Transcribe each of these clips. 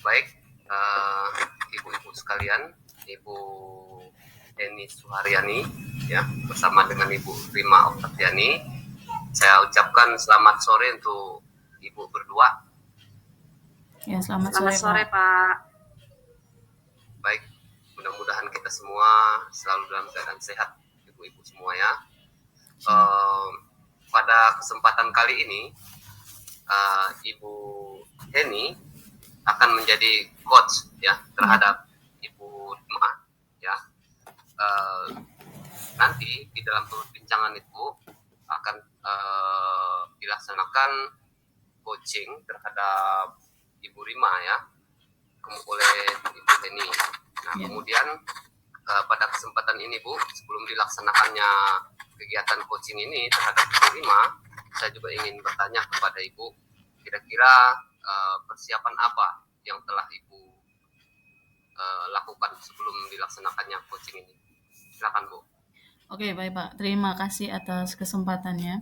Baik, ibu-ibu sekalian, Ibu Eni Suharyani, ya, bersama dengan Ibu Rima Oktaviani, saya ucapkan selamat sore untuk Ibu berdua. Ya, selamat sore, Pak. Pak. Baik, mudah-mudahan kita semua selalu dalam keadaan sehat, ibu-ibu semua ya. Pada kesempatan kali ini, Ibu Eni akan menjadi coach ya terhadap Ibu Rima ya. Nanti di dalam perbincangan itu akan dilaksanakan coaching terhadap Ibu Rima ya oleh Ibu Eni. Nah, kemudian pada kesempatan ini Bu, sebelum dilaksanakannya kegiatan coaching ini terhadap Ibu Rima, saya juga ingin bertanya kepada Ibu, kira-kira persiapan apa yang telah Ibu lakukan sebelum dilaksanakannya coaching ini? Silakan Bu. Oke, baik Pak. Terima kasih atas kesempatannya.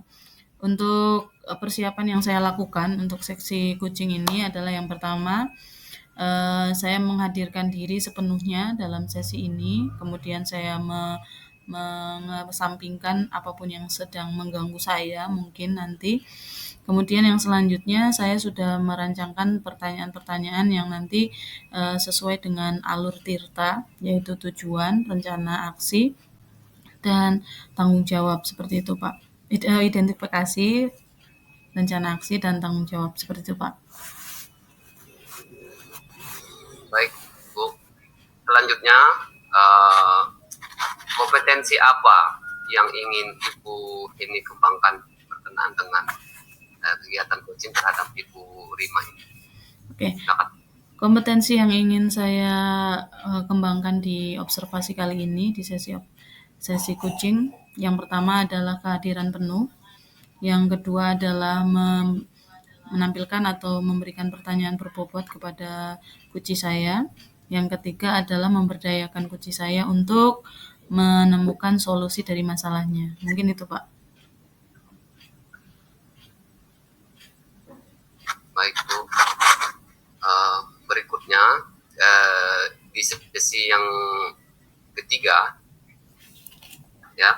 Untuk persiapan yang saya lakukan untuk seksi coaching ini adalah yang pertama, saya menghadirkan diri sepenuhnya dalam sesi ini. Kemudian saya mengesampingkan apapun yang sedang mengganggu saya mungkin nanti. Kemudian yang selanjutnya saya sudah merancangkan pertanyaan-pertanyaan yang nanti sesuai dengan alur tirta, yaitu tujuan, rencana aksi, dan tanggung jawab, seperti itu Pak. Identifikasi, rencana aksi, dan tanggung jawab, seperti itu Pak. Baik Bu, selanjutnya kompetensi apa yang ingin Ibu ini kembangkan berkenaan dengan kegiatan coaching terhadap Ibu Rima ini? Oke. Kompetensi yang ingin saya kembangkan di observasi kali ini, di sesi coaching, yang pertama adalah kehadiran penuh, yang kedua adalah menampilkan atau memberikan pertanyaan berbobot kepada coach saya, yang ketiga adalah memberdayakan coach saya untuk menemukan solusi dari masalahnya. Mungkin itu Pak. Baik Bu, berikutnya di sesi yang ketiga ya,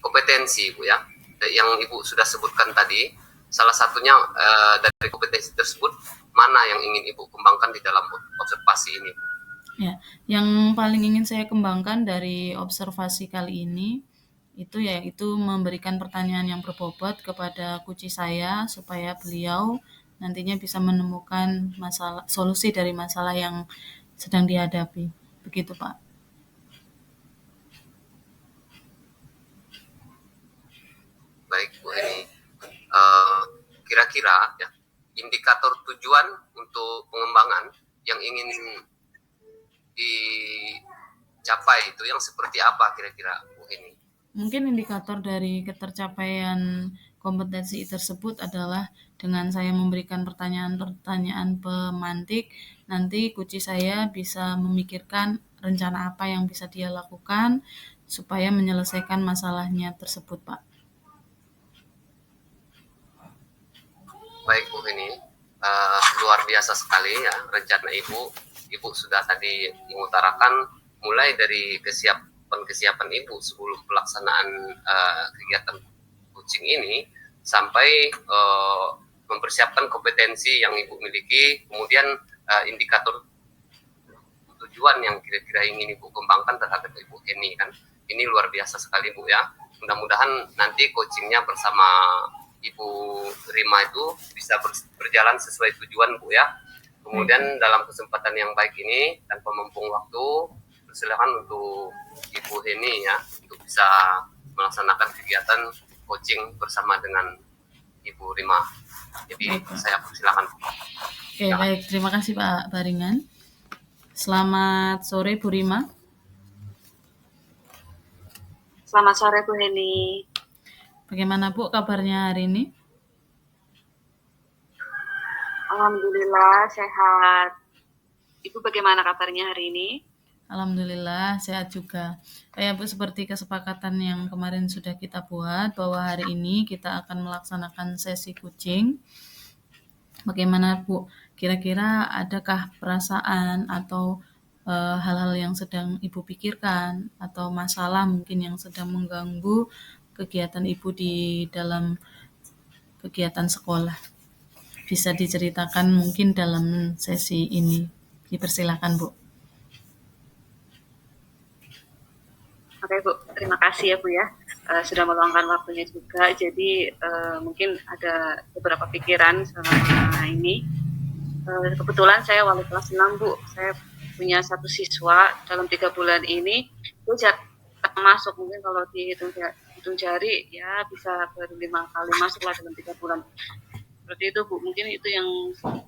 kompetensi Bu ya, yang Ibu sudah sebutkan tadi, salah satunya dari kompetensi tersebut mana yang ingin Ibu kembangkan di dalam observasi ini Bu? Ya, yang paling ingin saya kembangkan dari observasi kali ini itu yaitu memberikan pertanyaan yang berbobot kepada coach saya supaya beliau nantinya bisa menemukan solusi dari masalah yang sedang dihadapi. Begitu Pak. Baik Bu Eni, kira-kira ya indikator tujuan untuk pengembangan yang ingin dicapai itu yang seperti apa kira-kira Bu Eni? Mungkin indikator dari ketercapaian kompetensi tersebut adalah dengan saya memberikan pertanyaan-pertanyaan pemantik, nanti coach saya bisa memikirkan rencana apa yang bisa dia lakukan supaya menyelesaikan masalahnya tersebut, Pak. Baik Bu Eni, luar biasa sekali ya rencana Ibu. Ibu sudah tadi mengutarakan mulai dari kesiapan Ibu sebelum pelaksanaan kegiatan coaching ini sampai mempersiapkan kompetensi yang Ibu miliki, kemudian indikator tujuan yang kira-kira ingin Ibu kembangkan terhadap Ibu Eni kan. Ini luar biasa sekali Bu ya. Mudah-mudahan nanti coachingnya bersama Ibu Rima itu bisa berjalan sesuai tujuan Bu ya. Kemudian dalam kesempatan yang baik ini tanpa membuang waktu, persilakan untuk Ibu Eni ya untuk bisa melaksanakan kegiatan coaching bersama dengan Ibu Rima. Jadi saya persilakan. Oke, baik. Terima kasih Pak Baringan. Selamat sore Bu Rima. Selamat sore Bu Eni. Bagaimana Bu kabarnya hari ini? Alhamdulillah sehat. Ibu bagaimana kabarnya hari ini? Alhamdulillah sehat juga. Bu, seperti kesepakatan yang kemarin sudah kita buat bahwa hari ini kita akan melaksanakan sesi coaching. Bagaimana Bu Kira-kira adakah perasaan atau hal-hal yang sedang Ibu pikirkan atau masalah mungkin yang sedang mengganggu kegiatan Ibu di dalam kegiatan sekolah? Bisa diceritakan mungkin dalam sesi ini. Dipersilakan, Bu. Oke Bu, terima kasih ya Bu ya, sudah meluangkan waktunya juga. Jadi mungkin ada beberapa pikiran selama ini. Kebetulan saya wali kelas 6 Bu, saya punya satu siswa dalam 3 bulan ini, itu jarang masuk, mungkin kalau dihitung jari ya bisa baru 5 kali masuk lah dalam 3 bulan. Seperti itu Bu, mungkin itu yang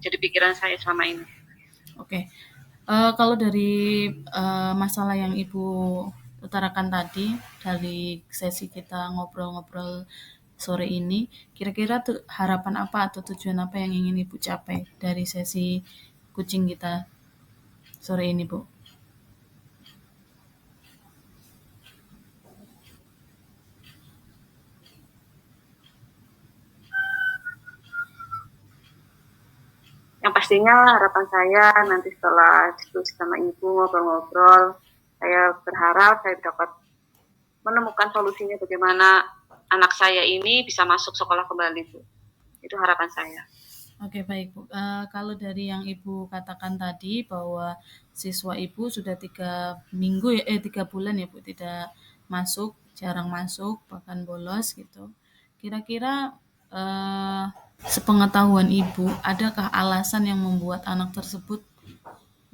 jadi pikiran saya selama ini. Oke. Kalau dari masalah yang Ibu utarakan tadi dari sesi kita ngobrol-ngobrol sore ini, kira-kira harapan apa atau tujuan apa yang ingin Ibu capai dari sesi kucing kita sore ini, Bu? Yang pastinya harapan saya nanti setelah diskusi sama Ibu ngobrol-ngobrol, saya berharap saya dapat menemukan solusinya bagaimana anak saya ini bisa masuk sekolah kembali, Bu. Itu harapan saya. Oke, baik, Bu. Kalau dari yang Ibu katakan tadi bahwa siswa Ibu sudah 3 bulan ya, Bu, tidak masuk, jarang masuk, bahkan bolos gitu. Kira-kira sepengetahuan Ibu, adakah alasan yang membuat anak tersebut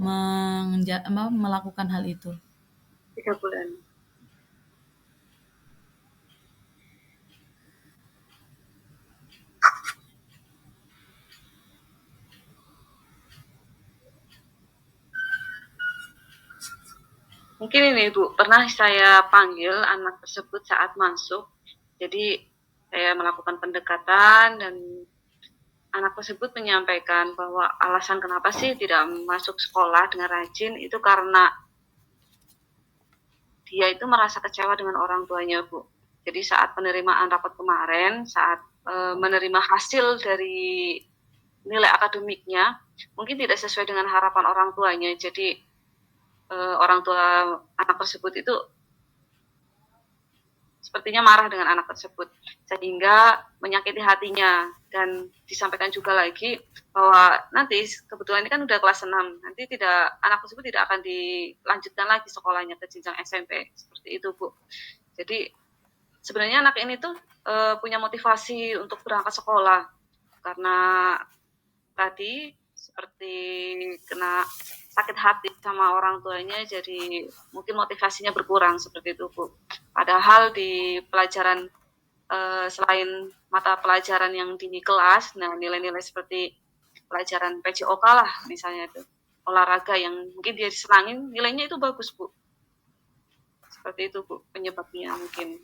melakukan hal itu? 3 bulan. Mungkin ini Bu, pernah saya panggil anak tersebut saat masuk. Jadi saya melakukan pendekatan dan anak tersebut menyampaikan bahwa alasan kenapa sih tidak masuk sekolah dengan rajin itu karena dia itu merasa kecewa dengan orang tuanya, Bu. Jadi saat penerimaan rapat kemarin, saat menerima hasil dari nilai akademiknya, mungkin tidak sesuai dengan harapan orang tuanya. Jadi orang tua anak tersebut itu sepertinya marah dengan anak tersebut, sehingga menyakiti hatinya. Dan disampaikan juga lagi bahwa nanti kebetulan ini kan udah kelas 6, nanti anak tersebut tidak akan dilanjutkan lagi sekolahnya ke jenjang SMP, seperti itu Bu. Jadi sebenarnya anak ini tuh punya motivasi untuk berangkat sekolah, karena tadi seperti kena sakit hati sama orang tuanya, jadi mungkin motivasinya berkurang seperti itu Bu. Padahal di pelajaran selain mata pelajaran yang di kelas, nah nilai-nilai seperti pelajaran PJOK lah misalnya itu, olahraga yang mungkin dia disenangin, nilainya itu bagus Bu. Seperti itu Bu penyebabnya mungkin.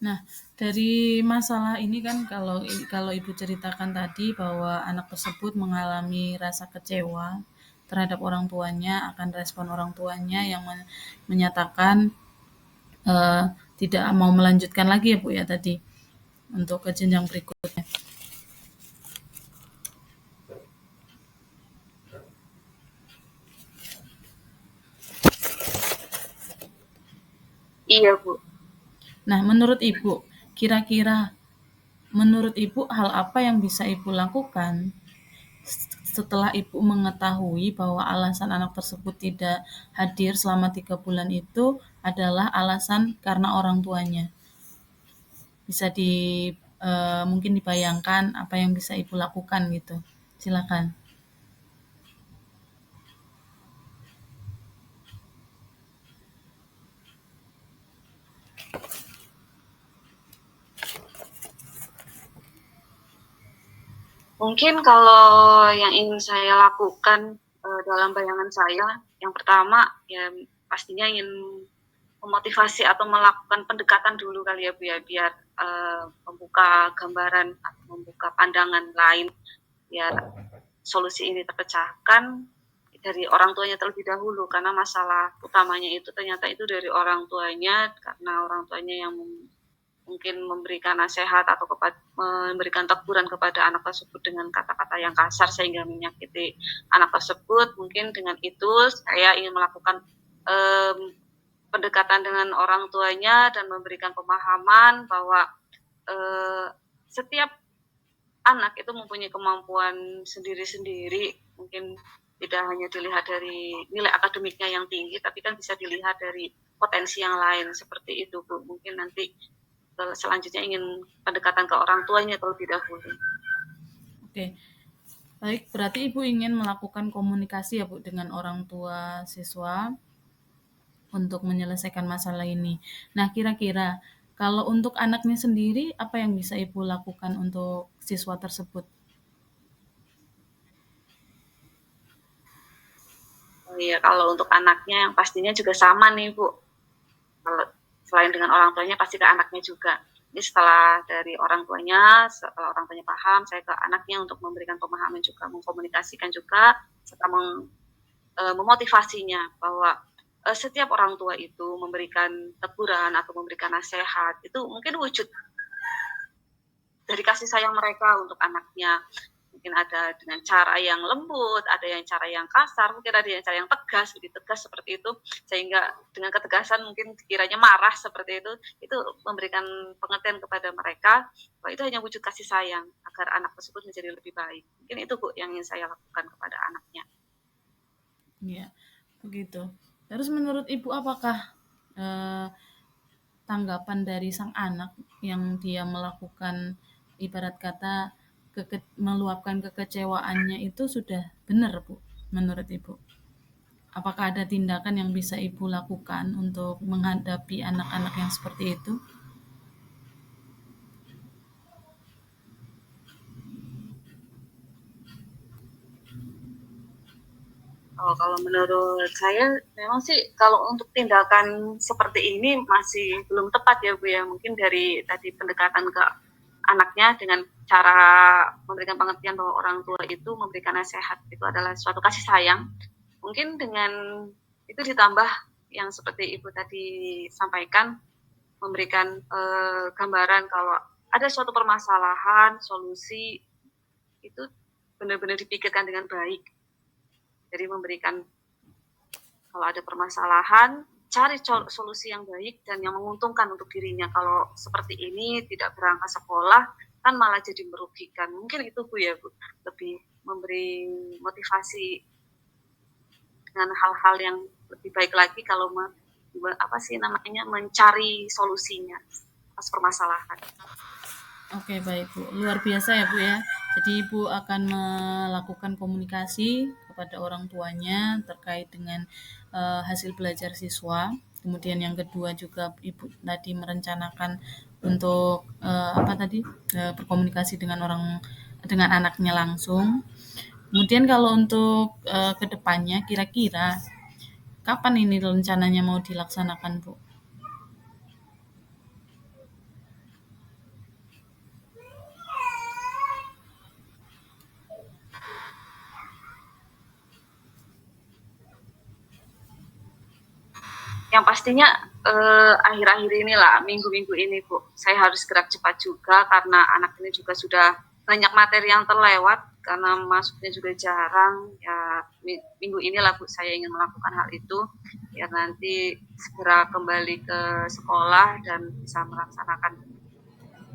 Nah, dari masalah ini kan kalau Ibu ceritakan tadi bahwa anak tersebut mengalami rasa kecewa terhadap orang tuanya akan respon orang tuanya yang menyatakan tidak mau melanjutkan lagi ya Bu ya tadi untuk ke jenjang berikutnya. Iya Bu. Nah, kira-kira menurut Ibu hal apa yang bisa Ibu lakukan setelah Ibu mengetahui bahwa alasan anak tersebut tidak hadir selama 3 bulan itu adalah alasan karena orang tuanya? Bisa mungkin dibayangkan apa yang bisa Ibu lakukan gitu. Silakan. Mungkin kalau yang ingin saya lakukan dalam bayangan saya, yang pertama ya pastinya ingin memotivasi atau melakukan pendekatan dulu kali ya Bu ya, biar membuka gambaran atau membuka pandangan lain, biar solusi ini terpecahkan dari orang tuanya terlebih dahulu, karena masalah utamanya itu ternyata itu dari orang tuanya, karena orang tuanya yang mungkin memberikan nasihat atau memberikan teguran kepada anak tersebut dengan kata-kata yang kasar sehingga menyakiti anak tersebut. Mungkin dengan itu saya ingin melakukan pendekatan dengan orang tuanya dan memberikan pemahaman bahwa setiap anak itu mempunyai kemampuan sendiri-sendiri. Mungkin tidak hanya dilihat dari nilai akademiknya yang tinggi, tapi kan bisa dilihat dari potensi yang lain seperti itu, Bu. Mungkin nanti selanjutnya ingin pendekatan ke orang tuanya terlebih dahulu. Oke, baik. Berarti Ibu ingin melakukan komunikasi ya Bu dengan orang tua siswa untuk menyelesaikan masalah ini. Nah, kira-kira kalau untuk anaknya sendiri, apa yang bisa Ibu lakukan untuk siswa tersebut? Oh iya, kalau untuk anaknya yang pastinya juga sama nih, Bu. Kalau selain dengan orang tuanya, pasti ke anaknya juga. Jadi setelah dari orang tuanya, setelah orang tuanya paham, saya ke anaknya untuk memberikan pemahaman juga, mengkomunikasikan juga, serta memotivasinya bahwa setiap orang tua itu memberikan teguran atau memberikan nasihat, itu mungkin wujud dari kasih sayang mereka untuk anaknya. Mungkin ada dengan cara yang lembut, ada yang cara yang kasar, mungkin ada yang cara yang tegas, lebih tegas seperti itu, sehingga dengan ketegasan mungkin kiranya marah seperti itu memberikan pengertian kepada mereka bahwa itu hanya wujud kasih sayang agar anak tersebut menjadi lebih baik. Mungkin itu Bu yang ingin saya lakukan kepada anaknya. Ya, begitu. Terus menurut Ibu apakah tanggapan dari sang anak yang dia melakukan ibarat kata meluapkan kekecewaannya itu sudah benar Bu menurut Ibu? Apakah ada tindakan yang bisa Ibu lakukan untuk menghadapi anak-anak yang seperti itu? Oh, kalau menurut saya memang sih kalau untuk tindakan seperti ini masih belum tepat ya Bu ya. Mungkin dari tadi pendekatan ke anaknya dengan cara memberikan pengertian bahwa orang tua itu memberikan nasihat itu adalah suatu kasih sayang. Mungkin dengan itu ditambah yang seperti Ibu tadi sampaikan, memberikan gambaran kalau ada suatu permasalahan, solusi itu benar-benar dipikirkan dengan baik. Jadi memberikan kalau ada permasalahan, cari solusi yang baik dan yang menguntungkan untuk dirinya. Kalau seperti ini tidak berangkat sekolah, kan malah jadi merugikan. Mungkin itu Bu ya, Bu. Lebih memberi motivasi dengan hal-hal yang lebih baik lagi kalau mencari solusinya atas permasalahan. Oke, baik Bu. Luar biasa ya Bu ya. Jadi Ibu akan melakukan komunikasi kepada orang tuanya terkait dengan hasil belajar siswa. Kemudian yang kedua juga Ibu tadi merencanakan untuk berkomunikasi dengan anaknya langsung. Kemudian kalau untuk kedepannya kira-kira kapan ini rencananya mau dilaksanakan Bu? Yang pastinya akhir-akhir inilah, minggu-minggu ini Bu, saya harus gerak cepat juga karena anak ini juga sudah banyak materi yang terlewat karena masuknya juga jarang. Ya minggu inilah Bu saya ingin melakukan hal itu biar nanti segera kembali ke sekolah dan bisa melaksanakan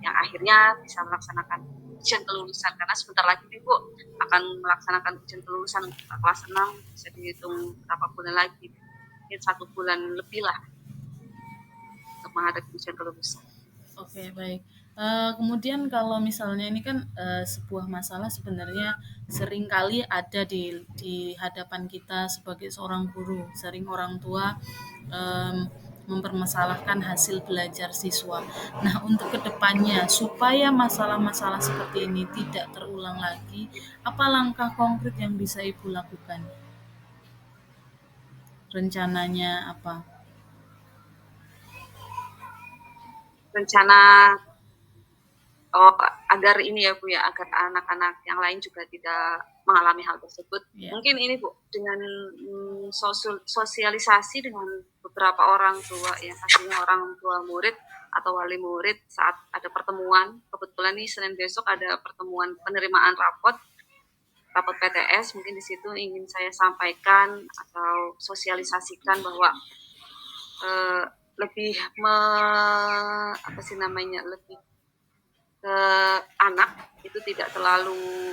yang akhirnya bisa melaksanakan ujian kelulusan karena sebentar lagi nih Bu akan melaksanakan ujian kelulusan kelas 6, bisa dihitung berapa bulan lagi, mungkin 1 bulan lebih lah untuk menghadapi ujian kelulusan. Oke, baik. Kemudian kalau misalnya ini kan sebuah masalah sebenarnya sering kali ada di hadapan kita sebagai seorang guru. Sering orang tua mempermasalahkan hasil belajar siswa. Nah, untuk kedepannya supaya masalah-masalah seperti ini tidak terulang lagi, apa langkah konkret yang bisa Ibu lakukan? Rencananya apa? Rencana agar ini ya Bu ya, agar anak-anak yang lain juga tidak mengalami hal tersebut. Mungkin ini Bu, dengan sosialisasi dengan beberapa orang tua ya, pastinya orang tua murid atau wali murid saat ada pertemuan. Kebetulan nih Senin besok ada pertemuan penerimaan rapot PTS, mungkin di situ ingin saya sampaikan atau sosialisasikan bahwa lebih lebih ke anak itu tidak terlalu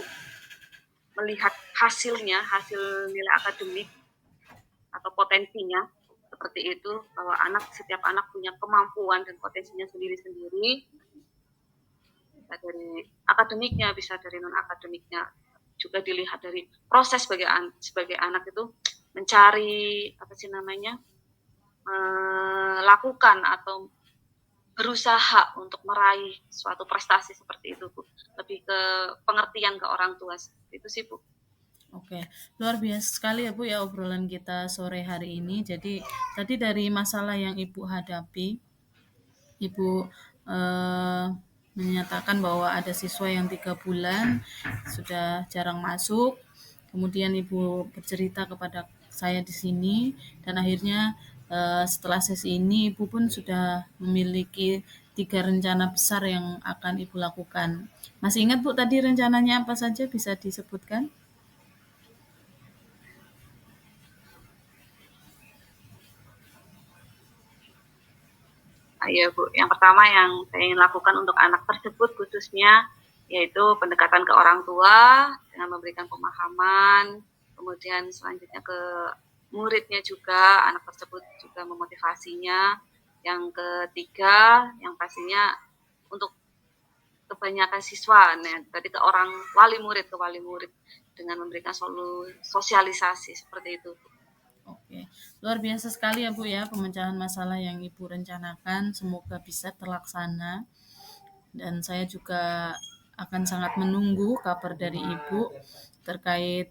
melihat hasil nilai akademik atau potensinya seperti itu, bahwa setiap anak punya kemampuan dan potensinya sendiri-sendiri, bisa dari akademiknya, bisa dari non akademiknya, juga dilihat dari proses sebagai anak itu mencari melakukan atau berusaha untuk meraih suatu prestasi seperti itu Bu. Lebih ke pengertian ke orang tua itu sih Bu. Oke, luar biasa sekali ya Bu ya obrolan kita sore hari ini. Jadi tadi dari masalah yang Ibu hadapi, Ibu menyatakan bahwa ada siswa yang 3 bulan sudah jarang masuk. Kemudian Ibu bercerita kepada saya di sini dan akhirnya setelah sesi ini Ibu pun sudah memiliki 3 rencana besar yang akan Ibu lakukan. Masih ingat Bu tadi rencananya apa saja, bisa disebutkan? Ya Bu, yang pertama yang saya ingin lakukan untuk anak tersebut khususnya yaitu pendekatan ke orang tua dengan memberikan pemahaman, kemudian selanjutnya ke muridnya juga, anak tersebut juga memotivasinya. Yang ketiga, yang pastinya untuk kebanyakan siswa, tadi ke wali murid dengan memberikan sosialisasi seperti itu. Oke, luar biasa sekali ya Bu ya pemecahan masalah yang Ibu rencanakan, semoga bisa terlaksana. Dan saya juga akan sangat menunggu kabar dari Ibu terkait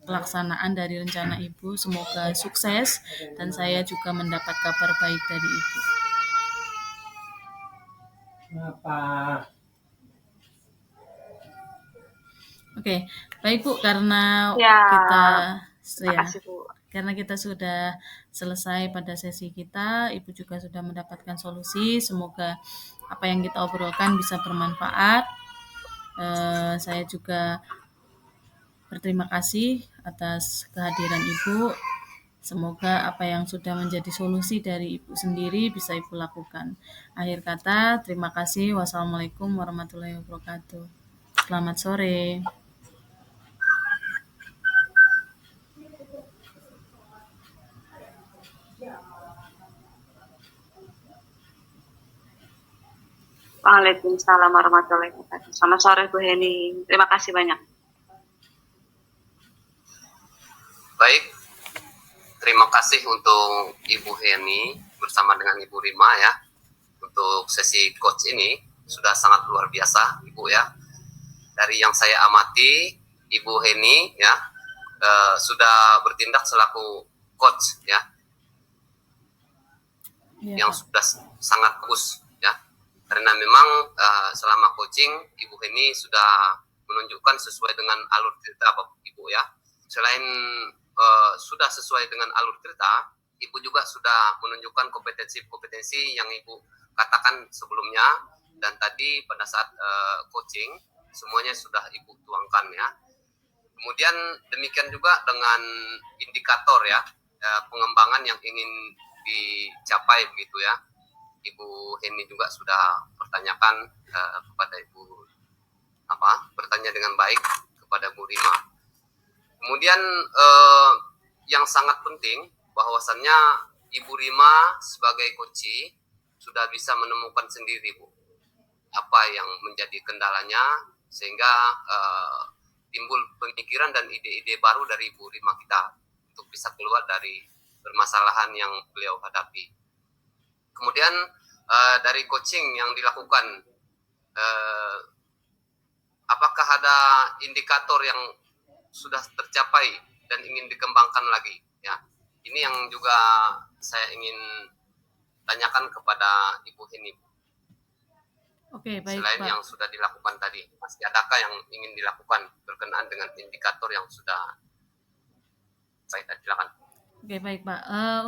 pelaksanaan dari rencana Ibu. Semoga sukses dan saya juga mendapat kabar baik dari Ibu. Oke, baik Bu, karena kita sudah selesai pada sesi kita, Ibu juga sudah mendapatkan solusi. Semoga apa yang kita obrolkan bisa bermanfaat. Saya juga berterima kasih atas kehadiran Ibu. Semoga apa yang sudah menjadi solusi dari Ibu sendiri bisa Ibu lakukan. Akhir kata, terima kasih. Wassalamualaikum warahmatullahi wabarakatuh. Selamat sore. Waalaikumsalam warahmatullahi wabarakatuh. Selamat sore Bu Heni. Terima kasih banyak. Baik, terima kasih untuk Ibu Heni bersama dengan Ibu Rima ya. Untuk sesi coach ini sudah sangat luar biasa Ibu ya. Dari yang saya amati, Ibu Heni ya sudah bertindak selaku coach ya, yang sudah sangat bagus ya. Karena memang selama coaching Ibu Heni sudah menunjukkan sesuai dengan alur cerita Bapak Ibu ya. Selain sudah sesuai dengan alur cerita, Ibu juga sudah menunjukkan kompetensi-kompetensi yang Ibu katakan sebelumnya, dan tadi pada saat coaching semuanya sudah Ibu tuangkan ya. Kemudian demikian juga dengan indikator ya, pengembangan yang ingin dicapai begitu ya. Ibu Heni juga sudah pertanyakan kepada Ibu bertanya dengan baik kepada Bu Rima. Kemudian yang sangat penting bahwasannya Ibu Rima sebagai coach sudah bisa menemukan sendiri Bu apa yang menjadi kendalanya, sehingga timbul pemikiran dan ide-ide baru dari Ibu Rima kita untuk bisa keluar dari permasalahan yang beliau hadapi. Kemudian dari coaching yang dilakukan, apakah ada indikator yang sudah tercapai dan ingin dikembangkan lagi ya? Ini yang juga saya ingin tanyakan kepada Ibu Heni. Oke, baik selain Pak. yang sudah dilakukan tadi? Masih adakah yang ingin dilakukan berkenaan dengan indikator yang sudah saya silakan. Oke, baik Pak.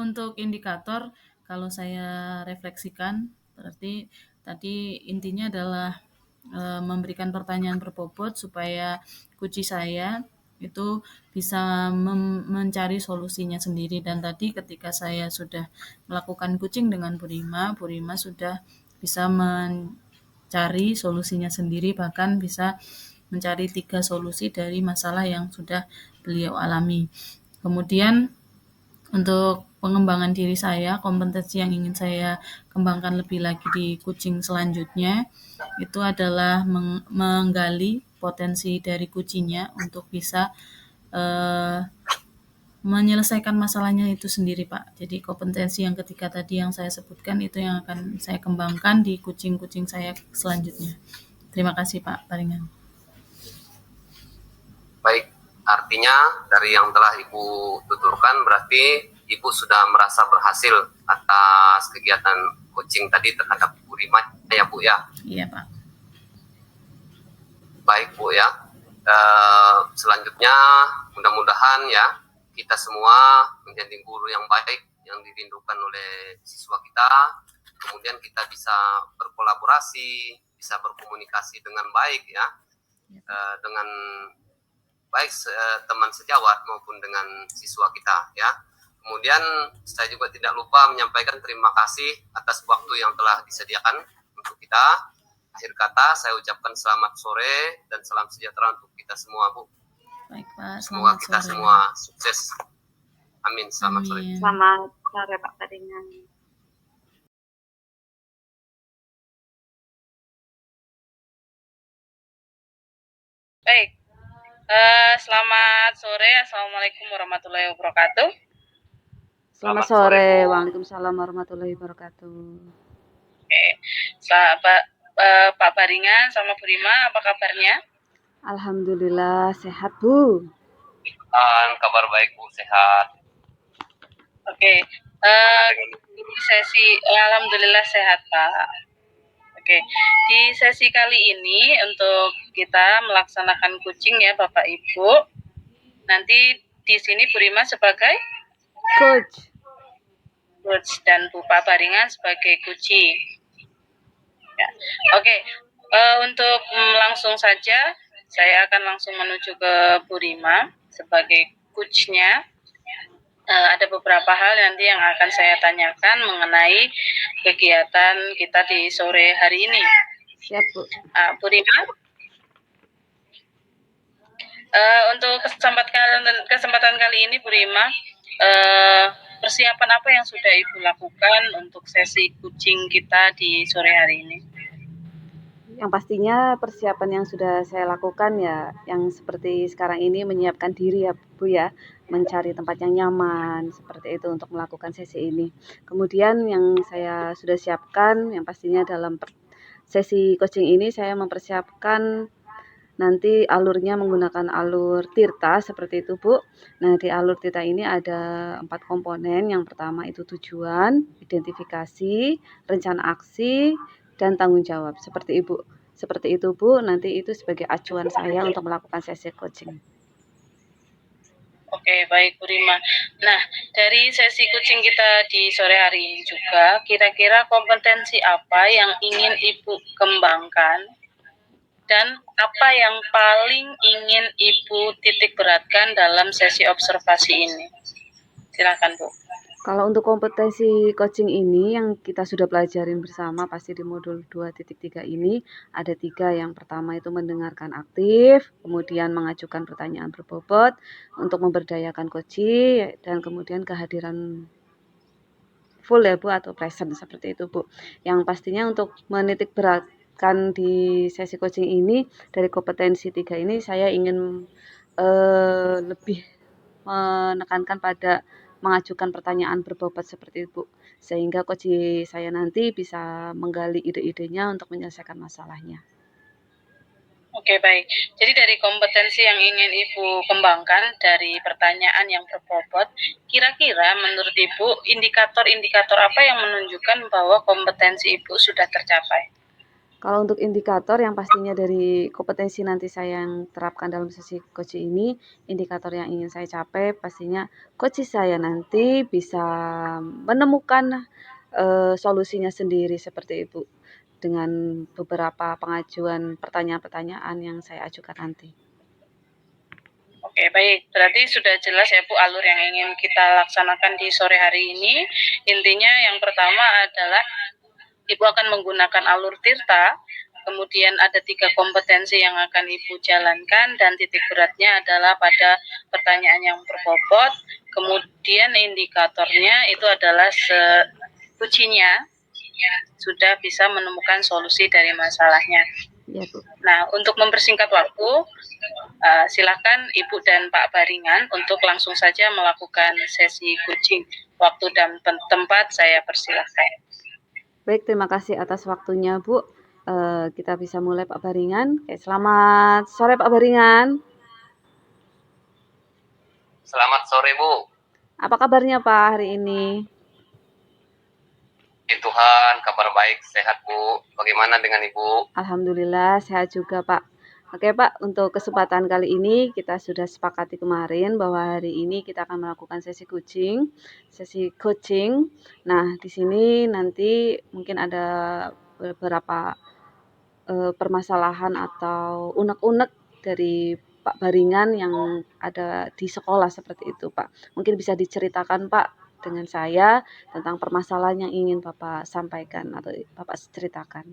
Untuk indikator, kalau saya refleksikan, berarti tadi intinya adalah memberikan pertanyaan berbobot supaya kunci saya itu bisa mencari solusinya sendiri. Dan tadi ketika saya sudah melakukan kucing dengan Bu Rima sudah bisa mencari solusinya sendiri, bahkan bisa mencari 3 solusi dari masalah yang sudah beliau alami. Kemudian untuk pengembangan diri saya, kompetensi yang ingin saya kembangkan lebih lagi di kucing selanjutnya, itu adalah menggali potensi dari kucingnya untuk bisa menyelesaikan masalahnya itu sendiri, Pak. Jadi kompetensi yang ketiga tadi yang saya sebutkan itu yang akan saya kembangkan di kucing-kucing saya selanjutnya. Terima kasih, Pak Paringan. Baik, artinya dari yang telah Ibu tuturkan berarti Ibu sudah merasa berhasil atas kegiatan coaching tadi terhadap Bu Rima ya Bu ya? Iya Pak. Baik Bu ya. Selanjutnya mudah-mudahan ya kita semua menjadi guru yang baik yang dirindukan oleh siswa kita. Kemudian kita bisa berkolaborasi, bisa berkomunikasi dengan baik ya, dengan baik teman sejawat maupun dengan siswa kita ya. Kemudian saya juga tidak lupa menyampaikan terima kasih atas waktu yang telah disediakan untuk kita. Akhir kata saya ucapkan selamat sore dan salam sejahtera untuk kita semua Bu. Baik Pak, Semoga kita sore. semua sukses. Amin. Selamat sore. Selamat sore Pak Paringan. Baik. Selamat sore. Assalamualaikum warahmatullahi wabarakatuh. Selamat sore. Waalaikumsalam warahmatullahi wabarakatuh. Oke. Pak Baringan sama Bu Rima, apa kabarnya? Alhamdulillah sehat Bu. Kabar baik Bu, sehat. Oke. Sesi alhamdulillah sehat Pak. Oke. Di sesi kali ini untuk kita melaksanakan coaching ya Bapak Ibu. Nanti di sini Bu Rima sebagai coach dan Bu Pak Baringan sebagai kucing. Ya. Oke. Untuk langsung saja saya akan langsung menuju ke Bu Rima sebagai coachnya. Ada beberapa hal nanti yang akan saya tanyakan mengenai kegiatan kita di sore hari ini. Siap Bu. Bu Rima, untuk kesempatan kali ini Bu Rima, persiapan apa yang sudah Ibu lakukan untuk sesi coaching kita di sore hari ini? Yang pastinya persiapan yang sudah saya lakukan ya, yang seperti sekarang ini menyiapkan diri ya Bu ya, mencari tempat yang nyaman, seperti itu untuk melakukan sesi ini. Kemudian yang saya sudah siapkan, yang pastinya dalam sesi coaching ini saya mempersiapkan nanti alurnya menggunakan alur Tirta seperti itu Bu. Nah di alur Tirta ini ada 4 komponen, yang pertama itu tujuan, identifikasi, rencana aksi, dan tanggung jawab seperti itu Bu, nanti itu sebagai acuan saya untuk melakukan sesi coaching. Oke, baik Bu Rima. Nah, dari sesi coaching kita di sore hari ini juga, kira-kira kompetensi apa yang ingin Ibu kembangkan dan apa yang paling ingin Ibu titik beratkan dalam sesi observasi ini? Silakan Bu. Kalau untuk kompetensi coaching ini yang kita sudah pelajarin bersama pasti di modul 2.3 ini ada 3. Yang pertama itu mendengarkan aktif, kemudian mengajukan pertanyaan berbobot untuk memberdayakan coaching, dan kemudian kehadiran full ya Bu atau present seperti itu Bu. Yang pastinya untuk menitik beratkan di sesi coaching ini dari kompetensi 3 ini saya ingin lebih menekankan pada mengajukan pertanyaan berbobot seperti itu, sehingga coach saya nanti bisa menggali ide-idenya untuk menyelesaikan masalahnya. Oke, baik. Jadi dari kompetensi yang ingin Ibu kembangkan dari pertanyaan yang berbobot, kira-kira menurut Ibu indikator-indikator apa yang menunjukkan bahwa kompetensi Ibu sudah tercapai? Kalau untuk indikator yang pastinya dari kompetensi nanti saya yang terapkan dalam sesi coaching ini, indikator yang ingin saya capai pastinya coach saya nanti bisa menemukan solusinya sendiri seperti itu dengan beberapa pengajuan pertanyaan-pertanyaan yang saya ajukan nanti. Oke, baik. Berarti sudah jelas ya Bu alur yang ingin kita laksanakan di sore hari ini. Intinya yang pertama adalah Ibu akan menggunakan alur Tirta, kemudian ada 3 kompetensi yang akan Ibu jalankan dan titik beratnya adalah pada pertanyaan yang berbobot, kemudian indikatornya itu adalah kuncinya sudah bisa menemukan solusi dari masalahnya. Ya, Bu. Nah, untuk mempersingkat waktu, silakan Ibu dan Pak Baringan untuk langsung saja melakukan sesi coaching. Waktu dan tempat saya persilahkan. Baik, terima kasih atas waktunya, Bu. Kita bisa mulai Pak Baringan. Selamat sore Pak Baringan. Selamat sore Bu. Apa kabarnya Pak hari ini? Puji Tuhan, kabar baik, sehat Bu. Bagaimana dengan Ibu? Alhamdulillah sehat juga Pak. Oke Pak, untuk kesempatan kali ini kita sudah sepakati kemarin bahwa hari ini kita akan melakukan sesi coaching. Nah, di sini nanti mungkin ada beberapa permasalahan atau unek-unek dari Pak Baringan yang ada di sekolah seperti itu Pak. Mungkin bisa diceritakan Pak dengan saya tentang permasalahan yang ingin Bapak sampaikan atau Bapak ceritakan.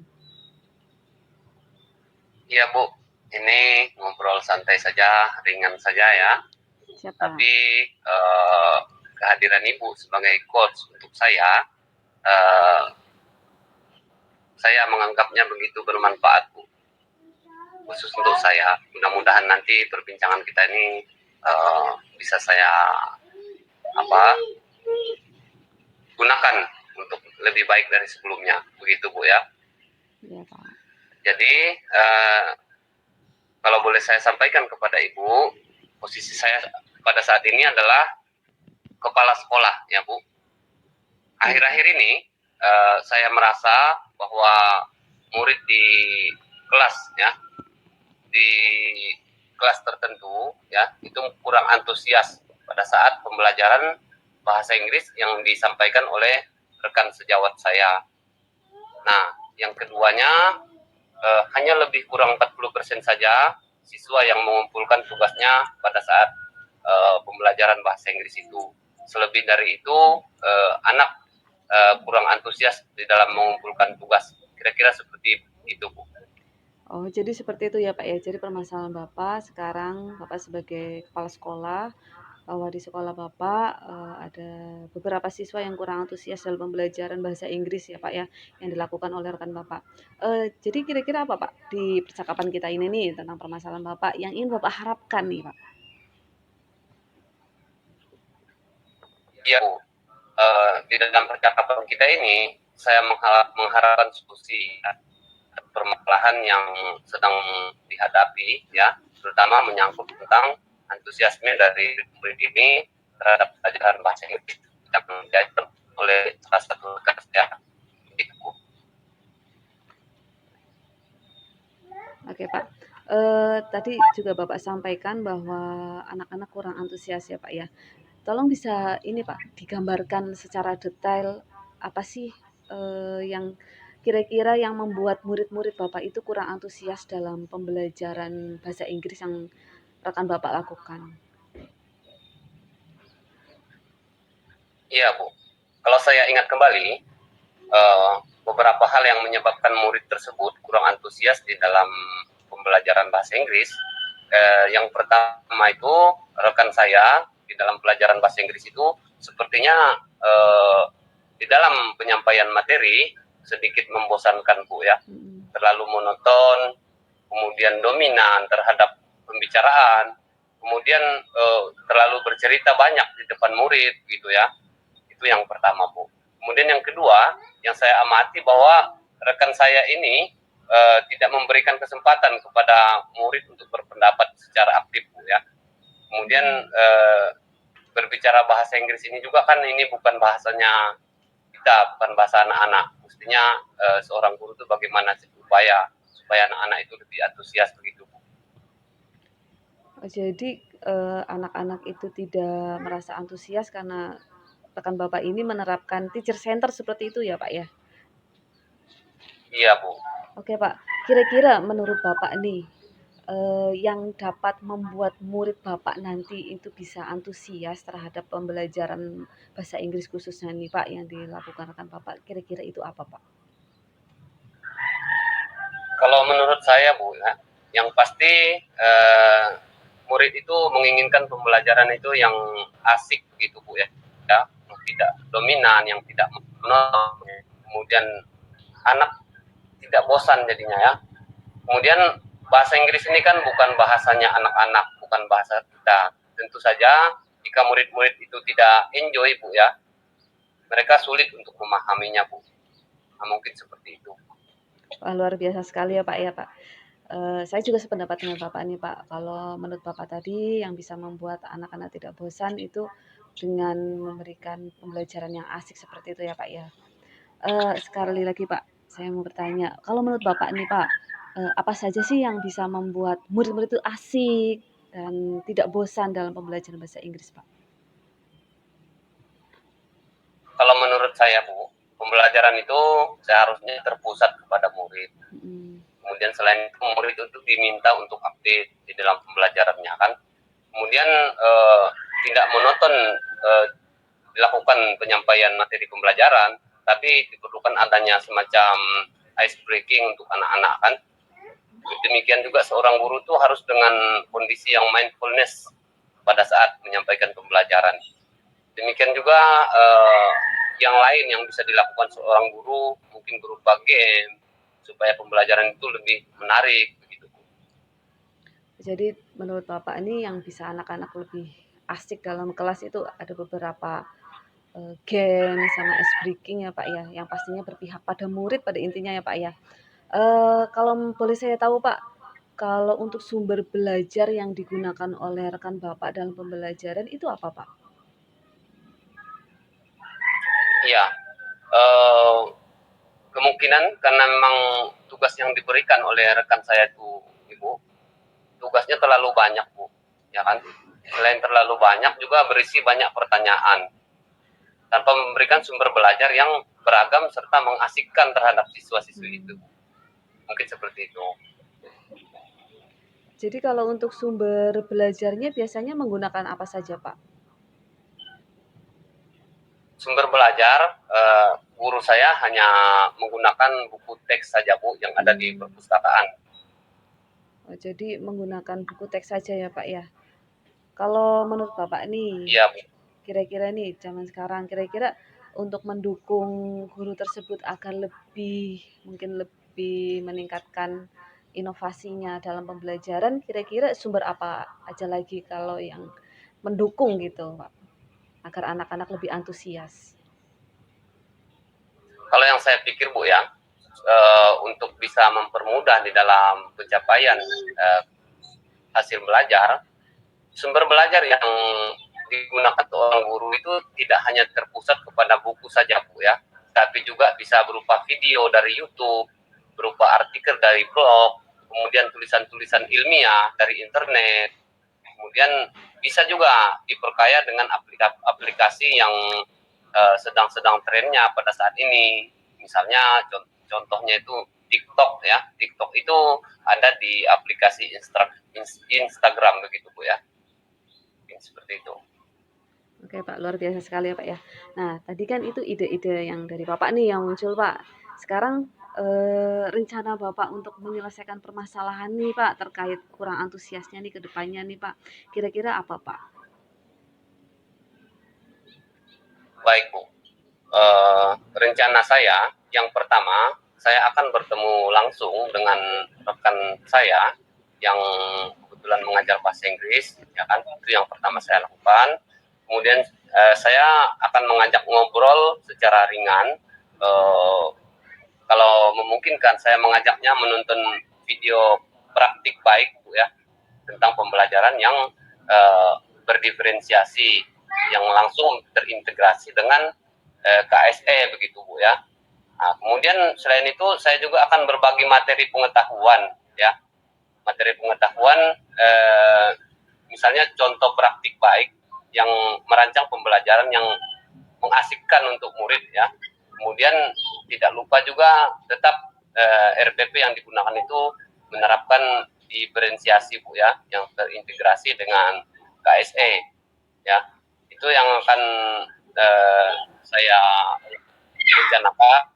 Iya Bu, ini ngobrol santai saja, ringan saja ya. Siapa? Tapi kehadiran Ibu sebagai coach untuk saya menganggapnya begitu bermanfaat Bu. Khusus untuk saya, mudah-mudahan nanti perbincangan kita ini bisa saya gunakan untuk lebih baik dari sebelumnya, begitu Bu ya. Iya Pak. Jadi kalau boleh saya sampaikan kepada Ibu, posisi saya pada saat ini adalah kepala sekolah ya Bu. Akhir-akhir ini saya merasa bahwa murid di kelas ya, di kelas tertentu ya, itu kurang antusias pada saat pembelajaran bahasa Inggris yang disampaikan oleh rekan sejawat saya. Nah, yang keduanya hanya lebih kurang 40% saja siswa yang mengumpulkan tugasnya pada saat pembelajaran bahasa Inggris itu. Selebih dari itu anak kurang antusias di dalam mengumpulkan tugas. Kira-kira seperti itu, Bu. Oh, jadi seperti itu ya Pak ya. Jadi permasalahan Bapak sekarang, Bapak sebagai kepala sekolah, bahwa di sekolah Bapak ada beberapa siswa yang kurang antusias dalam pembelajaran bahasa Inggris ya Pak ya, yang dilakukan oleh rekan Bapak. Jadi kira-kira apa Pak di percakapan kita ini nih tentang permasalahan Bapak yang ingin Bapak harapkan nih Pak? Iya, Bu. Di dalam percakapan kita ini, saya mengharapkan solusi permasalahan yang sedang dihadapi, ya, terutama menyangkut tentang antusiasme dari murid ini terhadap pelajaran bahasa Inggris yang diajarkan oleh salah satu rekan saya. Oke Pak. Tadi juga Bapak sampaikan bahwa anak-anak kurang antusias ya Pak ya. Tolong bisa ini Pak digambarkan secara detail apa sih yang kira-kira yang membuat murid-murid Bapak itu kurang antusias dalam pembelajaran bahasa Inggris yang rekan Bapak lakukan? Iya Bu, kalau saya ingat kembali, beberapa hal yang menyebabkan murid tersebut kurang antusias di dalam pembelajaran bahasa Inggris. Yang pertama itu rekan saya di dalam pelajaran bahasa Inggris itu sepertinya di dalam penyampaian materi sedikit membosankan Bu ya, terlalu monoton, kemudian dominan terhadap pembicaraan, kemudian terlalu bercerita banyak di depan murid gitu ya. Itu yang pertama Bu. Kemudian yang kedua yang saya amati bahwa rekan saya ini tidak memberikan kesempatan kepada murid untuk berpendapat secara aktif Bu ya. Kemudian berbicara bahasa Inggris ini juga kan ini bukan bahasanya kita, bukan bahasa anak-anak. Mestinya seorang guru itu bagaimana supaya anak-anak itu lebih antusias begitu, Bu. Jadi anak-anak itu tidak merasa antusias karena rekan Bapak ini menerapkan teacher center seperti itu ya Pak ya? Iya, Bu. Oke Pak, kira-kira menurut Bapak nih, yang dapat membuat murid Bapak nanti itu bisa antusias terhadap pembelajaran bahasa Inggris khususnya nih Pak yang dilakukan rekan Bapak, kira-kira itu apa Pak? Kalau menurut saya, Bu, ya, yang pasti murid itu menginginkan pembelajaran itu yang asik gitu, Bu, ya, yang tidak dominan, yang tidak monoton, kemudian anak tidak bosan jadinya ya. Kemudian bahasa Inggris ini kan bukan bahasanya anak-anak, bukan bahasa kita. Tentu saja jika murid-murid itu tidak enjoy, Bu, ya, mereka sulit untuk memahaminya, Bu. Nah, mungkin seperti itu. Wah, luar biasa sekali ya Pak ya Pak. Saya juga sependapat dengan Bapak nih Pak. Kalau menurut Bapak tadi yang bisa membuat anak-anak tidak bosan itu dengan memberikan pembelajaran yang asik seperti itu ya Pak ya. Sekali lagi Pak, saya mau bertanya, kalau menurut Bapak nih Pak, apa saja sih yang bisa membuat murid-murid itu asik dan tidak bosan dalam pembelajaran bahasa Inggris Pak? Kalau menurut saya, Bu, pembelajaran itu seharusnya terpusat kepada murid. Kemudian selain itu murid itu diminta untuk update di dalam pembelajarannya kan. Kemudian tidak monoton dilakukan penyampaian materi pembelajaran, tapi diperlukan adanya semacam ice breaking untuk anak-anak kan. Demikian juga seorang guru itu harus dengan kondisi yang mindfulness pada saat menyampaikan pembelajaran. Demikian juga yang lain yang bisa dilakukan seorang guru, mungkin berupa game, supaya pembelajaran itu lebih menarik. Begitu. Jadi menurut Bapak ini yang bisa anak-anak lebih asik dalam kelas itu ada beberapa game sama ice breaking ya Pak ya, yang pastinya berpihak pada murid pada intinya ya Pak ya. Kalau boleh saya tahu Pak, kalau untuk sumber belajar yang digunakan oleh rekan Bapak dalam pembelajaran itu apa Pak? Iya, kemungkinan karena memang tugas yang diberikan oleh rekan saya itu, Ibu, tugasnya terlalu banyak, Bu, ya kan? Selain terlalu banyak juga berisi banyak pertanyaan tanpa memberikan sumber belajar yang beragam serta mengasikkan terhadap siswa-siswi itu. Mungkin seperti itu. Jadi kalau untuk sumber belajarnya biasanya menggunakan apa saja Pak? Sumber belajar, guru saya hanya menggunakan buku teks saja, Bu, yang ada di perpustakaan. Oh, jadi menggunakan buku teks saja ya Pak ya. Kalau menurut Bapak nih, Iya, Bu. kira-kira nih zaman sekarang, kira-kira untuk mendukung guru tersebut agar mungkin lebih meningkatkan inovasinya dalam pembelajaran, kira-kira sumber apa aja lagi kalau yang mendukung gitu Pak, agar anak-anak lebih antusias? Kalau yang saya pikir, Bu, ya, untuk bisa mempermudah di dalam pencapaian hasil belajar, sumber belajar yang digunakan seorang guru itu tidak hanya terpusat kepada buku saja, Bu, ya, tapi juga bisa berupa video dari YouTube, berupa artikel dari blog, kemudian tulisan-tulisan ilmiah dari internet, kemudian bisa juga diperkaya dengan aplikasi yang sedang-sedang trennya pada saat ini. Misalnya contohnya itu TikTok ya. TikTok itu ada di aplikasi Instagram begitu, Bu, ya. Seperti itu. Oke Pak, luar biasa sekali ya Pak ya. Nah, tadi kan itu ide-ide yang dari Bapak nih yang muncul Pak. Sekarang rencana Bapak untuk menyelesaikan permasalahan nih Pak terkait kurang antusiasnya nih ke depannya nih Pak. Kira-kira apa Pak? Baik, Bu. Rencana saya yang pertama, saya akan bertemu langsung dengan rekan saya yang kebetulan mengajar bahasa Inggris, ya kan? Itu yang pertama saya lakukan. Kemudian saya akan mengajak ngobrol secara ringan. Kalau memungkinkan, saya mengajaknya menonton video praktik baik, Bu, ya, tentang pembelajaran yang berdiferensiasi, yang langsung terintegrasi dengan KSE begitu, Bu, ya. Nah, kemudian selain itu saya juga akan berbagi materi pengetahuan, ya, materi pengetahuan, misalnya contoh praktik baik yang merancang pembelajaran yang mengasihkan untuk murid, ya. Kemudian tidak lupa juga tetap RPP yang digunakan itu menerapkan diferensiasi, Bu, ya, yang terintegrasi dengan KSE, ya. Itu yang akan saya rencanakan.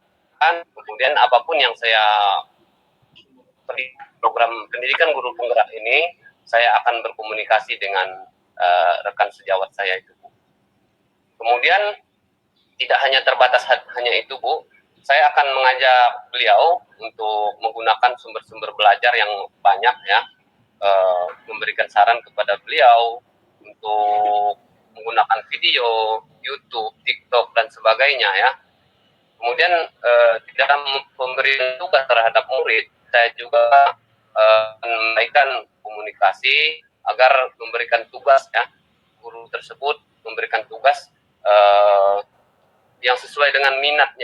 Kemudian apapun yang saya program pendidikan guru penggerak ini, saya akan berkomunikasi dengan rekan sejawat saya itu, Bu. Kemudian tidak hanya terbatas hanya itu, Bu. Saya akan mengajak beliau untuk menggunakan sumber-sumber belajar yang banyak, ya, memberikan saran kepada beliau untuk menggunakan video, YouTube, TikTok dan sebagainya, ya. Kemudian dalam pemberian tugas terhadap murid, saya juga memberikan komunikasi agar memberikan tugas, ya, guru tersebut memberikan tugas yang sesuai dengan minat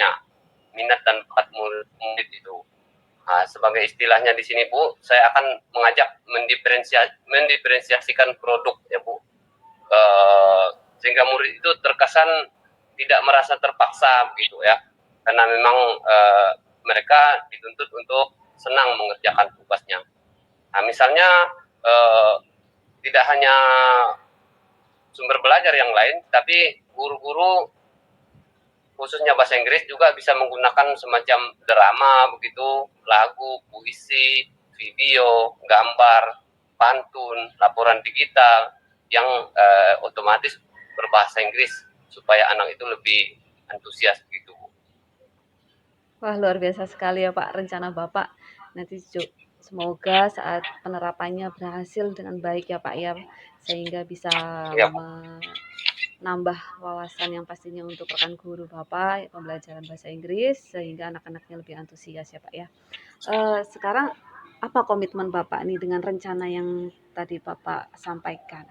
dan bakat murid itu. Nah, sebagai istilahnya di sini, Bu, saya akan mengajak mendiferensiasikan produk, ya, Bu, sehingga murid itu terkesan tidak merasa terpaksa begitu, ya, karena memang mereka dituntut untuk senang mengerjakan tugasnya. Nah, misalnya tidak hanya sumber belajar yang lain, tapi guru-guru khususnya bahasa Inggris juga bisa menggunakan semacam drama begitu, lagu, puisi, video, gambar, pantun, laporan digital yang otomatis berbahasa Inggris supaya anak itu lebih antusias begitu. Wah, luar biasa sekali ya Pak rencana Bapak. Nanti semoga saat penerapannya berhasil dengan baik ya Pak ya, sehingga bisa Ya. menambah wawasan yang pastinya untuk rekan guru Bapak pembelajaran bahasa Inggris sehingga anak-anaknya lebih antusias ya Pak ya. Sekarang apa komitmen Bapak nih dengan rencana yang tadi Bapak sampaikan?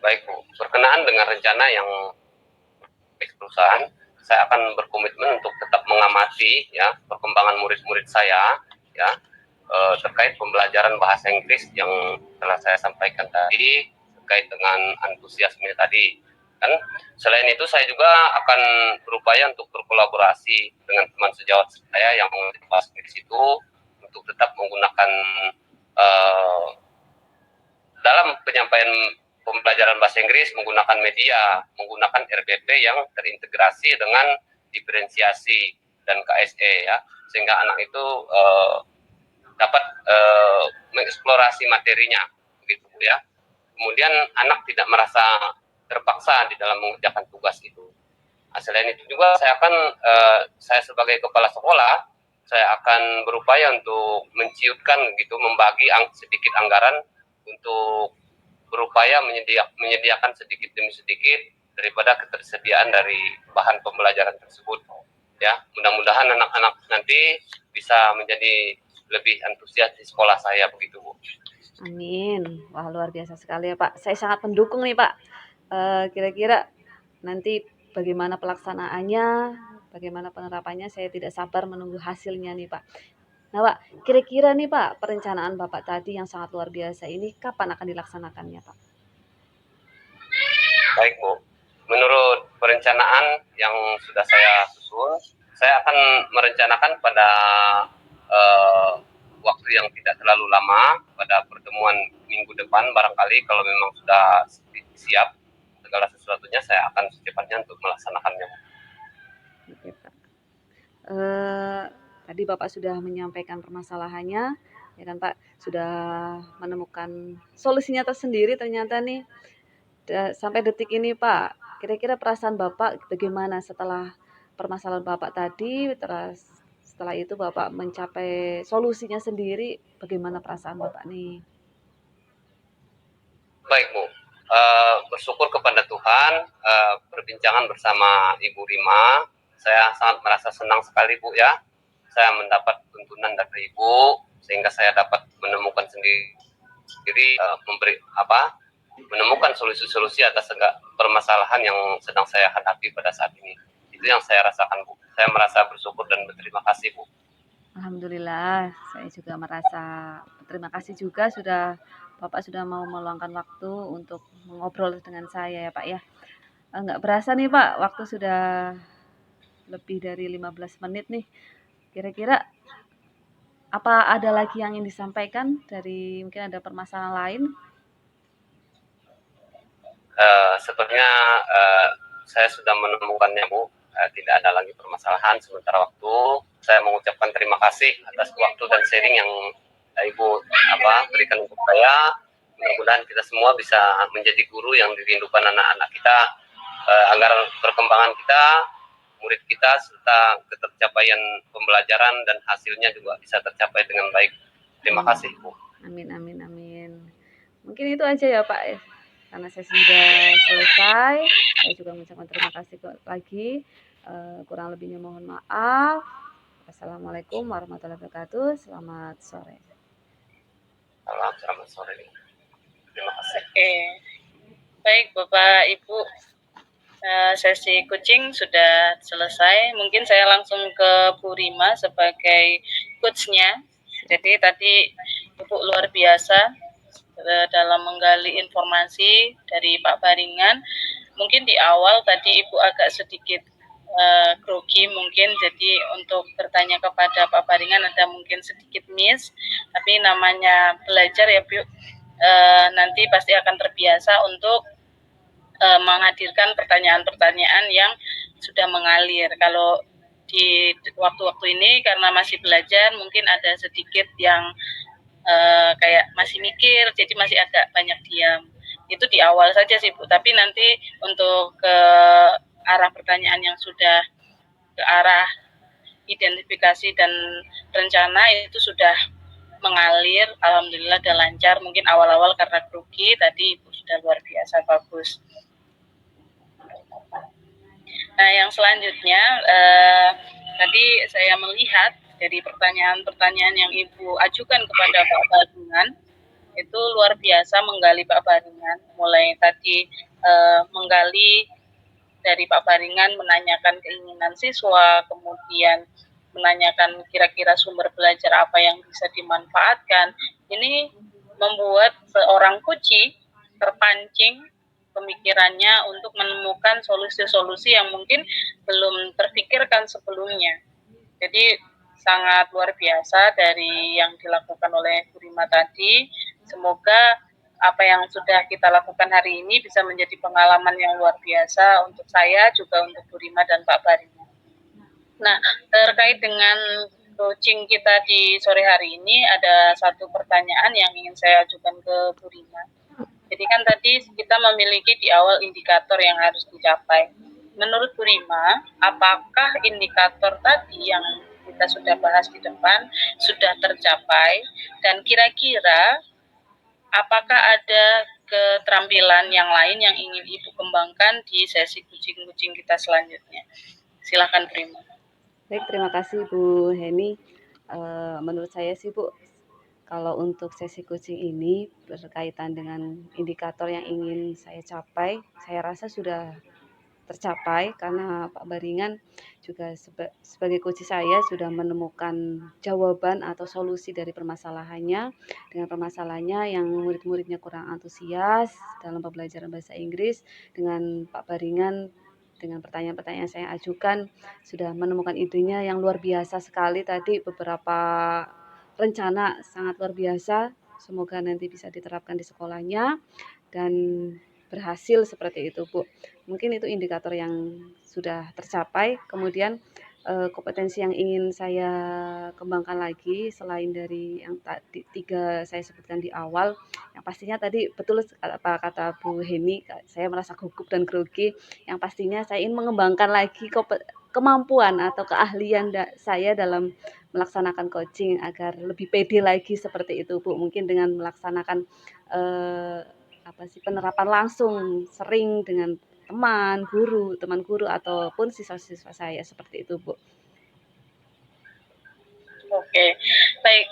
Baik, Bu. Berkenaan dengan rencana yang perusahaan, saya akan berkomitmen untuk tetap mengamati, ya, perkembangan murid-murid saya, ya, terkait pembelajaran bahasa Inggris yang telah saya sampaikan tadi, terkait dengan antusiasme tadi. Kan selain itu saya juga akan berupaya untuk berkolaborasi dengan teman sejawat saya yang mengerti bahasa Inggris itu untuk tetap menggunakan dalam penyampaian pembelajaran bahasa Inggris menggunakan media, menggunakan RPP yang terintegrasi dengan diferensiasi dan KSE, ya, sehingga anak itu dapat mengeksplorasi materinya, begitu, ya. Kemudian anak tidak merasa terpaksa di dalam mengerjakan tugas itu. Nah, selain itu juga saya sebagai kepala sekolah, saya akan berupaya untuk menciutkan gitu, membagi sedikit anggaran untuk berupaya menyediakan sedikit demi sedikit daripada ketersediaan dari bahan pembelajaran tersebut, ya. Mudah-mudahan anak-anak nanti bisa menjadi lebih antusias di sekolah saya begitu, Bu. Amin. Wah, luar biasa sekali ya Pak. Saya sangat mendukung nih Pak. Kira-kira nanti bagaimana pelaksanaannya, bagaimana penerapannya, saya tidak sabar menunggu hasilnya nih Pak. Nah Pak, kira-kira nih Pak, perencanaan Bapak tadi yang sangat luar biasa ini kapan akan dilaksanakannya Pak? Baik, Bu. Menurut perencanaan yang sudah saya susun, saya akan merencanakan pada waktu yang tidak terlalu lama, pada pertemuan minggu depan barangkali, kalau memang sudah siap segala sesuatunya, saya akan secepatnya untuk melaksanakannya. Oke Pak. Tadi Bapak sudah menyampaikan permasalahannya, ya kan Pak, sudah menemukan solusinya tersendiri ternyata nih. Sampai detik ini Pak, kira-kira perasaan Bapak bagaimana setelah permasalahan Bapak tadi, terus setelah itu Bapak mencapai solusinya sendiri, bagaimana perasaan Bapak nih? Baik, Bu. Bersyukur kepada Tuhan, perbincangan bersama Ibu Rima, saya sangat merasa senang sekali, Bu, ya. Saya mendapat tuntunan dari Ibu, sehingga saya dapat menemukan sendiri menemukan solusi-solusi atas segala permasalahan yang sedang saya hadapi pada saat ini. Itu yang saya rasakan, Bu. Saya merasa bersyukur dan berterima kasih, Bu. Alhamdulillah, saya juga merasa berterima kasih juga Bapak sudah mau meluangkan waktu untuk mengobrol dengan saya ya Pak ya. Nggak berasa nih Pak, waktu sudah lebih dari 15 menit nih. Kira-kira apa ada lagi yang ingin disampaikan dari mungkin ada permasalahan lain? Sebenarnya saya sudah menemukannya, Bu. Tidak ada lagi permasalahan. Sementara waktu, saya mengucapkan terima kasih atas waktu dan sharing yang Ibu berikan untuk saya. Mudah-mudahan kita semua bisa menjadi guru yang dirindukan anak-anak kita, agar perkembangan kita, murid kita, serta ketercapaian pembelajaran dan hasilnya juga bisa tercapai dengan baik. Terima kasih, Bu. Amin, amin, amin. Mungkin itu aja ya Pak. Karena saya sudah selesai, saya juga mengucapkan terima kasih lagi. Kurang lebihnya mohon maaf. Assalamualaikum warahmatullahi wabarakatuh. Selamat sore. Selamat sore. Terima kasih. Oke, baik Bapak Ibu, sesi coaching sudah selesai. Mungkin saya langsung ke Bu Rima sebagai coachnya. Jadi tadi Ibu luar biasa dalam menggali informasi dari Pak Baringan. Mungkin di awal tadi Ibu agak sedikit grogi mungkin, jadi untuk bertanya kepada Pak Baringan ada mungkin sedikit miss, tapi namanya belajar ya Bu, nanti pasti akan terbiasa untuk menghadirkan pertanyaan-pertanyaan yang sudah mengalir. Kalau di waktu-waktu ini karena masih belajar mungkin ada sedikit yang kayak masih mikir, jadi masih agak banyak diam. Itu di awal saja sih Bu, tapi nanti untuk ke arah pertanyaan yang sudah ke arah identifikasi dan rencana itu sudah mengalir, alhamdulillah sudah lancar. Mungkin awal-awal karena grogi, tadi Ibu sudah luar biasa bagus. Nah, yang selanjutnya tadi saya melihat dari pertanyaan-pertanyaan yang Ibu ajukan kepada Pak Baringan, itu luar biasa menggali Pak Baringan. Mulai tadi menggali dari Pak Baringan, menanyakan keinginan siswa, kemudian menanyakan kira-kira sumber belajar apa yang bisa dimanfaatkan. Ini membuat seorang coach terpancing pemikirannya untuk menemukan solusi-solusi yang mungkin belum terpikirkan sebelumnya. Jadi sangat luar biasa dari yang dilakukan oleh Bu Rima tadi. Semoga apa yang sudah kita lakukan hari ini bisa menjadi pengalaman yang luar biasa untuk saya, juga untuk Bu Rima dan Pak Baringan. Nah, terkait dengan coaching kita di sore hari ini, ada satu pertanyaan yang ingin saya ajukan ke Bu Rima. Jadi kan tadi kita memiliki di awal indikator yang harus dicapai. Menurut Bu Rima, apakah indikator tadi yang kita sudah bahas di depan sudah tercapai, dan kira-kira apakah ada keterampilan yang lain yang ingin Ibu kembangkan di sesi coaching kita selanjutnya? Silakan Bu Rima. Baik, terima kasih Bu Heni. Menurut saya sih Bu, kalau untuk sesi coaching ini berkaitan dengan indikator yang ingin saya capai, saya rasa sudah tercapai karena Pak Baringan juga sebagai coach saya sudah menemukan jawaban atau solusi dari permasalahannya. Dengan permasalahannya yang murid-muridnya kurang antusias dalam pembelajaran bahasa Inggris, dengan Pak Baringan dengan pertanyaan-pertanyaan yang saya ajukan sudah menemukan idenya yang luar biasa sekali tadi, beberapa rencana sangat luar biasa. Semoga nanti bisa diterapkan di sekolahnya dan berhasil seperti itu Bu. Mungkin itu indikator yang sudah tercapai. Kemudian kompetensi yang ingin saya kembangkan lagi selain dari yang tadi 3 saya sebutkan di awal, yang pastinya tadi betul apa kata Bu Heni, saya merasa gugup dan grogi. Yang pastinya saya ingin mengembangkan lagi kemampuan atau keahlian saya dalam melaksanakan coaching agar lebih pede lagi seperti itu Bu. Mungkin dengan melaksanakan penerapan langsung sering dengan teman guru ataupun siswa-siswa saya seperti itu Bu. Oke, baik.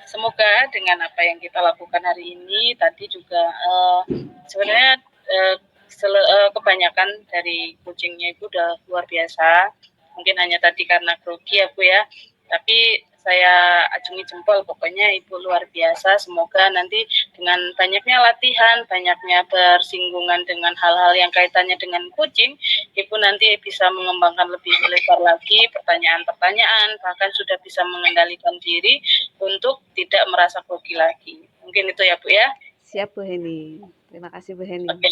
Semoga dengan apa yang kita lakukan hari ini tadi juga sebenarnya kebanyakan dari kucingnya Ibu udah luar biasa. Mungkin hanya tadi karena grogi ya Bu ya. Tapi saya acungi jempol, pokoknya Ibu luar biasa. Semoga nanti dengan banyaknya latihan, banyaknya bersinggungan dengan hal-hal yang kaitannya dengan kucing, Ibu nanti bisa mengembangkan lebih lebar lagi pertanyaan-pertanyaan, bahkan sudah bisa mengendalikan diri untuk tidak merasa grogi lagi. Mungkin itu ya Bu ya. Siap Bu Heni. Terima kasih Bu Heni. Oke.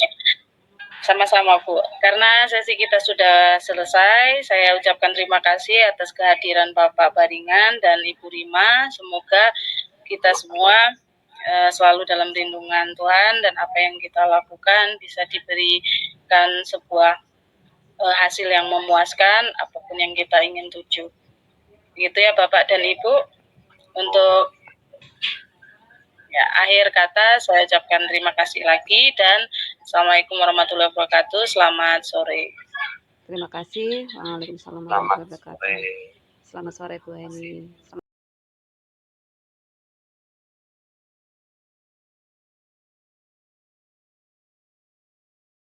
Sama-sama Bu. Karena sesi kita sudah selesai, saya ucapkan terima kasih atas kehadiran Bapak Baringan dan Ibu Rima. Semoga kita semua selalu dalam lindungan Tuhan dan apa yang kita lakukan bisa diberikan sebuah hasil yang memuaskan apapun yang kita ingin tuju. Begitu ya Bapak dan Ibu. Untuk akhir kata saya ucapkan terima kasih lagi dan Assalamualaikum warahmatullahi wabarakatuh. Selamat sore. Terima kasih. Waalaikumsalam warahmatullahi wabarakatuh. Selamat sore Bu Heni.